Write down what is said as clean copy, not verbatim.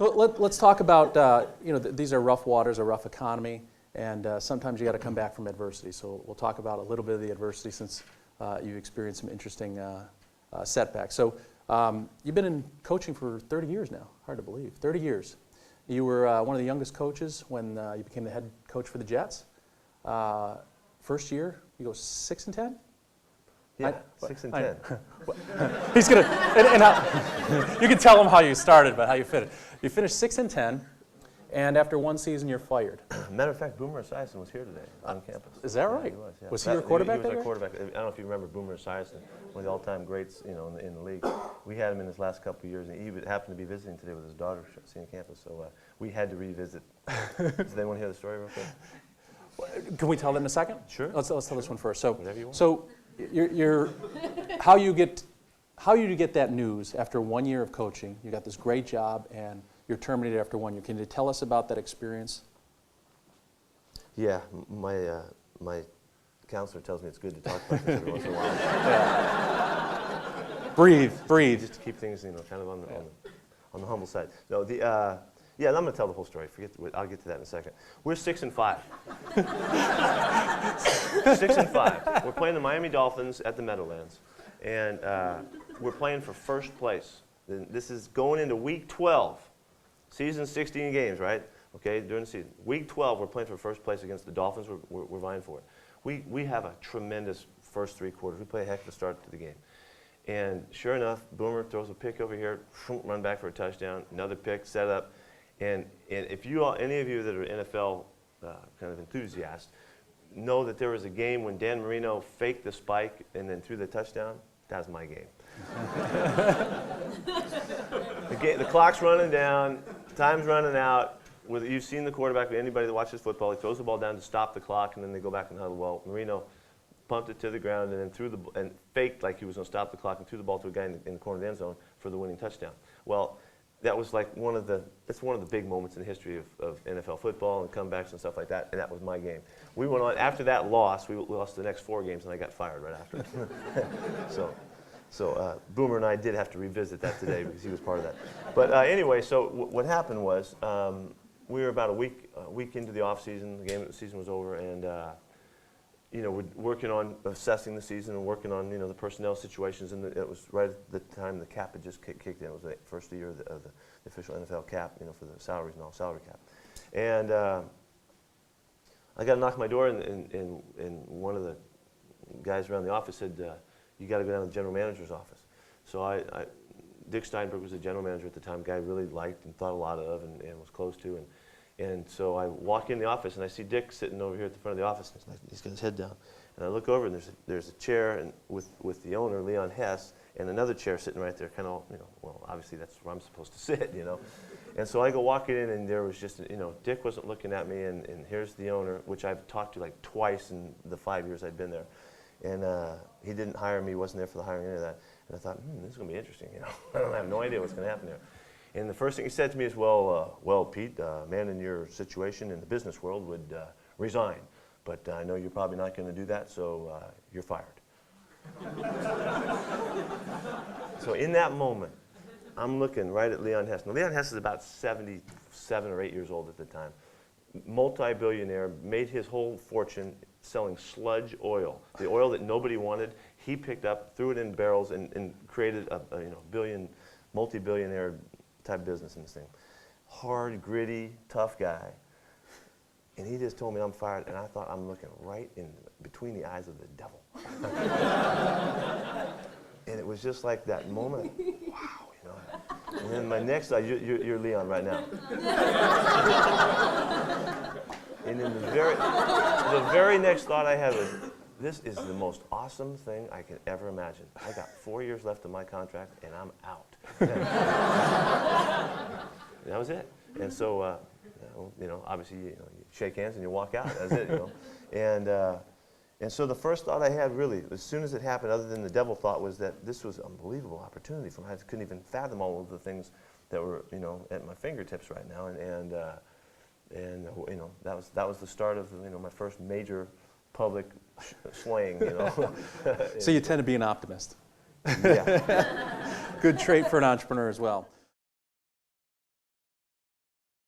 So let's talk about, these are rough waters, a rough economy, and sometimes you got to come back from adversity. So we'll talk about a little bit of the adversity since you've experienced some interesting setbacks. So you've been in coaching for 30 years now. Hard to believe. 30 years. You were one of the youngest coaches when you became the head coach for the Jets. First year, you go 6-10? Yeah, 6-10. He's gonna, you can tell him how you started, but how you finished. You finished 6-10, and after one season, you're fired. Matter of fact, Boomer Esiason was here today on campus. Is that right? Yeah, he was. Yeah. Was he your quarterback? He was our quarterback. I don't know if you remember Boomer Esiason, one of the all-time greats, in the league. We had him in his last couple of years, and he happened to be visiting today with his daughter, seeing campus. So we had to revisit. Does anyone hear the story real quick? Can we tell them in a second? Sure. Let's tell this one first. So, whatever you want. So, how you get that news after 1 year of coaching? You got this great job, and you're terminated after 1 year. Can you tell us about that experience? Yeah, my counselor tells me it's good to talk about this every once in a while. Yeah. Breathe. Just to keep things, kind of on the humble side. No, yeah, I'm going to tell the whole story. I'll get to that in a second. We're 6-5. 6-5. We're playing the Miami Dolphins at the Meadowlands, and we're playing for first place. This is going into week 12. Season 16 games, right? Okay, during the season. Week 12, we're playing for first place against the Dolphins. We're vying for it. We have a tremendous first 3 quarters. We play a heck of a start to the game. And sure enough, Boomer throws a pick over here, run back for a touchdown, another pick, set up. And if any of you that are NFL kind of enthusiasts know that there was a game when Dan Marino faked the spike and then threw the touchdown, that was my game. The clock's running down, time's running out. You've seen the quarterback, anybody that watches football, he throws the ball down to stop the clock, and then they go back and huddle. Well, Marino pumped it to the ground and then and faked like he was going to stop the clock and threw the ball to a guy in the corner of the end zone for the winning touchdown. Well, that was like one of the big moments in the history of NFL football and comebacks and stuff like that, and that was my game. We went on, after that loss, we lost the next 4 games, and I got fired right after. So Boomer and I did have to revisit that today because he was part of that. But anyway, so what happened was we were about a week into the off season. The season was over, and we're working on assessing the season and working on the personnel situations. And it was right at the time the cap had just kicked in. It was the first year of the official NFL cap, for the salaries and all, salary cap. And I got to knock on my door, and one of the guys around the office said, "You got to go down to the general manager's office." So Dick Steinberg was the general manager at the time, guy I really liked and thought a lot of and was close to. And so I walk in the office, and I see Dick sitting over here at the front of the office, and he's got his head down. And I look over, and there's a chair with the owner, Leon Hess, and another chair sitting right there, kind of, well, obviously that's where I'm supposed to sit, And so I go walking in, and there was just, Dick wasn't looking at me, and here's the owner, which I've talked to like twice in the 5 years I'd been there. And he didn't hire me, wasn't there for the hiring, any of that. And I thought, this is going to be interesting, I have no idea what's going to happen there. And the first thing he said to me is, well, Pete, a man in your situation in the business world would resign. But I know you're probably not going to do that, so you're fired. So in that moment, I'm looking right at Leon Hess. Now, Leon Hess is about 77 or 8 years old at the time. Multi-billionaire, made his whole fortune selling sludge oil. The oil that nobody wanted, he picked up, threw it in barrels, and created a multi-billionaire type business in this thing. Hard, gritty, tough guy. And he just told me I'm fired, and I thought I'm looking right in between the eyes of the devil. And it was just like that moment, wow, And then my next, you're Leon right now. And then the very next thought I had was, this is the most awesome thing I can ever imagine. I got 4 years left of my contract, and I'm out. That was it. And so, obviously, you shake hands and you walk out. That's it, And so the first thought I had, really, as soon as it happened, other than the devil thought, was that this was an unbelievable opportunity for me. I couldn't even fathom all of the things that were, at my fingertips right now. And that was the start of, my first major public slaying, So you tend to be an optimist. Yeah. Good trait for an entrepreneur as well.